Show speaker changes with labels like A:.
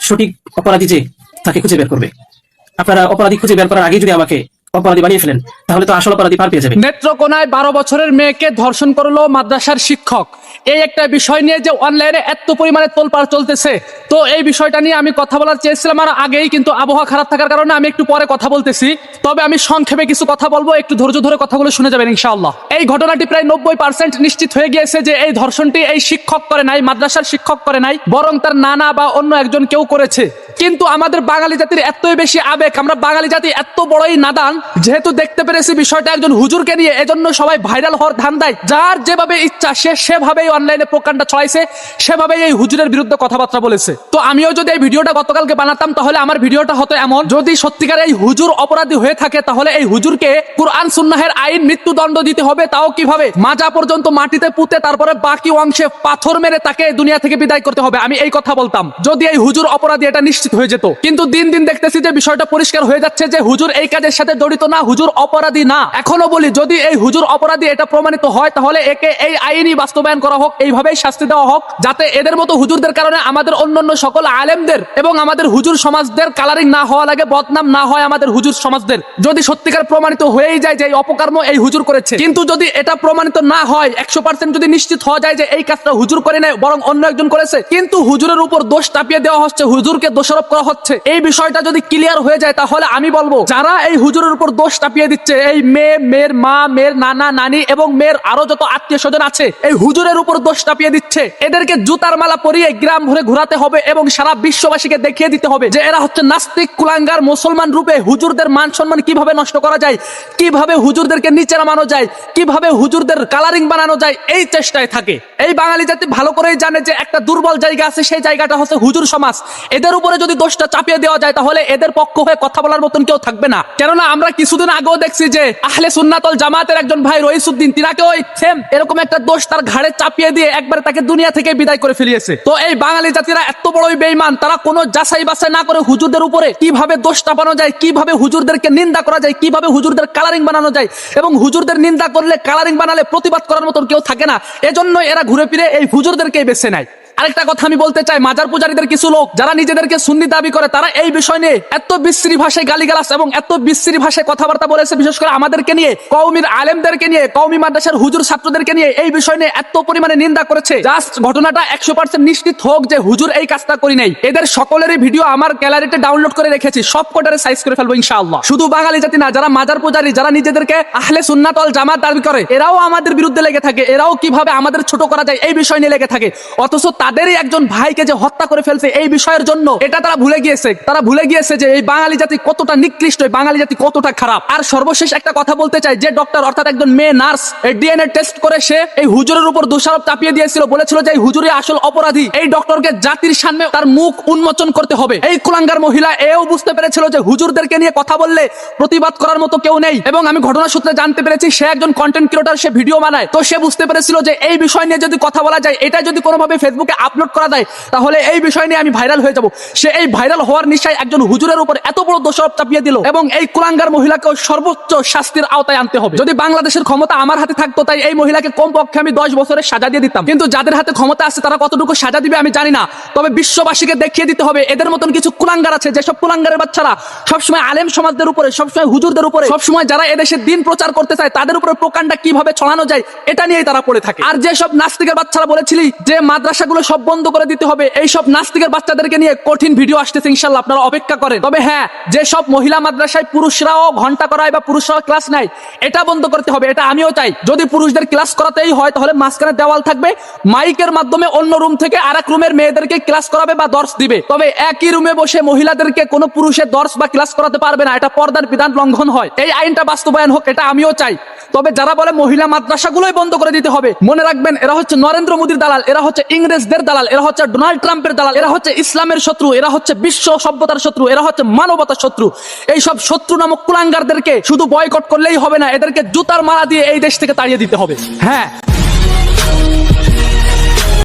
A: সঠিক অপরাধী যে তাকে খুঁজে বের করবে। আপনারা অপরাধী খুঁজে বের করার আগে যদি আমাকে অপরাধী বানিয়ে ফেলেন তাহলে তো আসল অপরাধী পার পেয়ে যাবে।
B: নেত্রকোনায় 12 বছরের মেয়েকে ধর্ষণ করলো মাদ্রাসার শিক্ষক। এই একটা বিষয় নিয়ে যে অনলাইনে এত পরিমাণে তোলপাড় চলতেছে, তো এই বিষয়টা নিয়ে আমি কথা বলার চেয়েছিলাম আর আগেই, কিন্তু আবহাওয়া খারাপ থাকার কারণে আমি একটু পরে কথা বলতেছি। তবে আমি সংক্ষেপে কিছু কথা বলবো, একটু ধৈর্য ধরে কথাগুলো শুনে যাবেন ইনশাআল্লাহ। এই ঘটনাটি প্রায় 90% নিশ্চিত হয়ে গিয়েছে যে এই ধর্ষণটি এই শিক্ষক করে নাই, মাদ্রাসার শিক্ষক করে নাই, বরং তার নানা বা অন্য একজন কেউ করেছে। কিন্তু আমাদের বাঙালি জাতির এতই বেশি আবেগ, আমরা বাঙালি জাতি এত বড়ই নাদান, যেহেতু দেখতে পেরেছি বিষয়টা একজন হুজুরকে নিয়ে, এজন্য সবাই ভাইরাল হওয়ার ধান্দায় যার যেভাবে ইচ্ছা সে সেভাবেই অনলাইনে প্রকাণ্ডা ছড়াইছে, সেভাবেই এই হুজুরের বিরুদ্ধে কথাবার্তা বলেছে। তো আমিও যদি এই ভিডিওটা গতকালকে বানাতাম তাহলে আমার ভিডিওটা হতো এমন, যদি সত্যিকার এই হুজুর অপরাধী হয়ে থাকে তাহলে এই হুজুরকে কুরআন সুন্নাহের আইন মৃত্যুদণ্ড দিতে হবে। তাও কিভাবে? মাজা পর্যন্ত মাটিতে পুঁতে তারপরে বাকি অংশে পাথর মেরে তাকে দুনিয়া থেকে বিদায় করতে হবে। আমি এই কথা বলতাম যদি এই হুজুর অপরাধী এটা নিশ্চিত হয়ে যেত। কিন্তু দিন দিন দেখতেছি যে বিষয়টা পরিষ্কার হয়ে যাচ্ছে যে হুজুর এই কাজের সাথে জড়িত না, হুজুর অপরাধী না। এখনো বলি, যদি এই হুজুর অপরাধী এটা প্রমাণিত হয় তাহলে একে এই আইনই বাস্তবায়ন করা হোক, এইভাবেই শাস্তি দেওয়া হোক, যাতে এদের মতো হুজুরদের কারণে আমাদের অন্যান্য সকল আলেমদের এবং আমাদের হুজুর সমাজদের কালারিং না হওয়া লাগে, বদনাম না হয় আমাদের হুজুর সমাজদের। যদি সত্যিকার প্রমাণিত হয়েই যায় যে এই অপকর্ম এই হুজুর করেছে, কিন্তু যদি এটা প্রমাণিত না হয়, 100% যদি নিশ্চিত হওয়া যায় যে এই কাজটা হুজুর করে নাই বরং অন্য একজন করেছে, কিন্তু হুজুরের উপর দোষ চাপিয়ে দেওয়া হচ্ছে, হুজুরকে দোষারোপ করা হচ্ছে, এই বিষয়টা যদি ক্লিয়ার হয়ে যায় তাহলে আমি বলবো যারা এই হুজুরের উপর দোষ চাপিয়ে দিচ্ছে, এই মেয়ে, মেয়ের মা, মেয়ের নানা নানি এবং মেয়ের আরো যত আত্মীয় স্বজন আছে এই হুজুরের উপর দোষ চাপিয়ে দিচ্ছে, এদেরকে জুতার মালা পরিয়ে গ্রাম ভরে ঘোরাতে হবে এবং সারা বিশ্ববাসীকে দেখিয়ে দিতে হবে যে এরা হচ্ছে নাস্তিক কুলাঙ্গার মুসলমান রূপে হুজুরদের মান সম্মান কিভাবে নষ্ট করা যায়, কিভাবে হুজুরদেরকে নিচে নামানো যায়, কিভাবে হুজুরদের কালারিং বানানো যায়, এই চেষ্টায় থাকে। এই বাঙালি জাতি ভালো করেই জানে যে একটা দুর্বল জায়গা আছে, সেই জায়গাটা হচ্ছে হুজুর সমাজ। এদের উপরে যদি দোষটা চাপিয়ে দেওয়া যায় তাহলে এদের পক্ষ হয়ে কথা বলার মতন কেউ থাকবে না। কেননা আমরা কিছুদিন আগেও দেখছি যে আহলে সুন্নাত ওয়াল জামাতের একজন ভাই রইসউদ্দিন, তিনাকেও সেম এরকম একটা দোষ তার ঘাড়ে চাপিয়ে দিয়ে একবার তাকে দুনিয়া থেকে বিদায় করে ফেলিয়েছে। তো এই বাঙালি জাতিরা এত বড়ই বেঈমান, তারা কোনো যাচাই বাছাই না করে হুজুরদের উপরে কিভাবে দোষ চাপানো যায়, কিভাবে হুজুরদেরকে নিন্দা করা যায়, কিভাবে হুজুরদের কালারিং বানানো যায়, এবং হুজুরদের নিন্দা করলে কালারিং বানালে প্রতিবাদ করার মতন কেউ থাকে না, এজন্যই এরা ঘুরে ফিরে এই হুজুরদেরকেই বেছে নেয়। আরেকটা কথা আমি বলতে চাই, মাজার পূজারীদের কিছু লোক যারা নিজেদেরকে সুন্নি দাবি করে, তারা এই বিষয় নিয়ে এত বিশ্রী ভাষায় গালিগালাজ এবং এত বিশ্রী ভাষায় কথাবার্তা বলেছে, বিশেষ করে আমাদেরকে নিয়ে, কওমির আলেমদেরকে নিয়ে, কওমি মাদ্রাসার হুজুর ছাত্রদেরকে নিয়ে এই বিষয় নিয়ে এত পরিমাণে নিন্দা করেছে। জাস্ট ঘটনাটা 100% নিশ্চিত হোক যে হুজুর এই কাজটা করি নাই। এদের সকলেরই ভিডিও আমার গ্যালারিতে ডাউনলোড করে রেখেছি, সব কোটারে সাইজ করে ফেলবো ইনশাআল্লাহ। শুধু বাঙালি জাতি না, যারা মাজার পূজারী, যারা নিজেদেরকে আহলে সুন্নাত ওয়াল জামাত দাবি করে, এরাও আমাদের বিরুদ্ধে লেগে থাকে, এরাও কিভাবে আমাদের ছোট করা যায় এই বিষয় নিয়ে লেগে থাকে। অথচ তাদেরই একজন ভাইকে যে হত্যা করে ফেলছে এই বিষয়ের জন্য, এটা তারা ভুলে গিয়েছে। তারা ভুলে গিয়েছে যে এই বাঙালি জাতি কতটা নিকৃষ্ট, এই বাঙালি জাতি কতটা খারাপ। আর সর্বশেষ একটা কথা বলতে চাই, যে ডক্টর অর্থাৎ একজন মেয়ে নার্স ডিএনএ টেস্ট করে সে এই হুজুরের উপর দোষারোপ চাপিয়ে দিয়েছিল, বলেছিল যে এই হুজুরই আসল অপরাধী, এই ডক্টরকে জাতির সামনে তার মুখ উন্মোচন করতে হবে। এই কুলাঙ্গার মহিলা এও বুঝতে পেরেছিল যে হুজুরদেরকে নিয়ে কথা বললে প্রতিবাদ করার মতো কেউ নেই, এবং আমি ঘটনা সূত্রে জানতে পেরেছি সে একজন কন্টেন্ট ক্রিয়েটর, সে ভিডিও বানায়। তো সে বুঝতে পেরেছিল যে এই বিষয় নিয়ে যদি কথা বলা যায়, এটা যদি কোনোভাবে ফেসবুকে আপলোড করা যায় তাহলে এই বিষয় নিয়ে আমি ভাইরাল হয়ে যাব। সে এই ভাইরাল হওয়ার নিশায় একজন হুজুরের উপর এত বড় দোষারোপ চাপিয়ে দিল, এবং এই কুলাঙ্গার মহিলাকে সর্বোচ্চ শাস্তির আওতায় আনতে হবে। যদি বাংলাদেশের ক্ষমতা আমার হাতে থাকতো, তাই এই মহিলাকে কমপক্ষে আমি 10 বছরের সাজা দিয়ে দিতাম। কিন্তু যাদের হাতে ক্ষমতা আছে তারা কতটুকু সাজা দিবে আমি জানি না, তবে বিশ্ববাসীকে দেখিয়ে দিতে হবে এদের মতন কিছু কুলাঙ্গার আছে, যেসব কুলাঙ্গারের বাচ্চারা সবসময় আলেম সমাজদের উপরে, সবসময় হুজুরদের উপরে, সবসময় যারা এদেশের দিন প্রচার করতে চায় তাদের উপরে প্রকাণ্ডা কিভাবে ছড়ানো যায় এটা নিয়েই তারা পড়ে থাকে। আর যেসব নাস্তিকের বাচ্চারা বলেছিলি যে মাদ্রাসাগুলো সব বন্ধ করে দিতে হবে, এইসব নাস্তিকের বাচ্চাদেরকে নিয়ে কঠিন ভিডিও আসতেছে ইনশাআল্লাহ, আপনারা অপেক্ষা করেন। তবে হ্যাঁ, যেসব মহিলা মাদ্রাসায় পুরুষরাও ঘন্টা করায় বা পুরুষরাও ক্লাস নেয়, এটা বন্ধ করতে হবে, এটা আমিও চাই। যদি পুরুষদের ক্লাস করাতেই হয় তাহলে মাঝখানে দেওয়াল থাকবে, মাইকের মাধ্যমে অন্য রুম থেকে আরেক রুমের মেয়েদেরকে ক্লাস করাবে বা দর্শ দিবে। তবে একই রুমে বসে মহিলাদেরকে কোনো পুরুষের দর্শ বা ক্লাস করাতে পারবে না, এটা পর্দার বিধান লঙ্ঘন হয়। এই আইনটা বাস্তবায়ন হোক, এটা আমিও চাই। তবে যারা বলে মহিলা মাদ্রাসাগুলোই বন্ধ করে দিতে হবে, মনে রাখবেন এরা হচ্ছে নরেন্দ্র মোদীর দালাল, এরা হচ্ছে ইংরেজদের দালাল, এরা হচ্ছে ডোনাল্ড ট্রাম্পের দালাল, এরা হচ্ছে ইসলামের শত্রু, এরা হচ্ছে বিশ্ব সভ্যতার শত্রু, এরা হচ্ছে মানবতার শত্রু। এই সব শত্রু নামক কুলাঙ্গারদেরকে শুধু বয়কট করলেই হবে না, এদেরকে জুতার মালা দিয়ে এই দেশ থেকে তাড়িয়ে দিতে হবে। হ্যাঁ।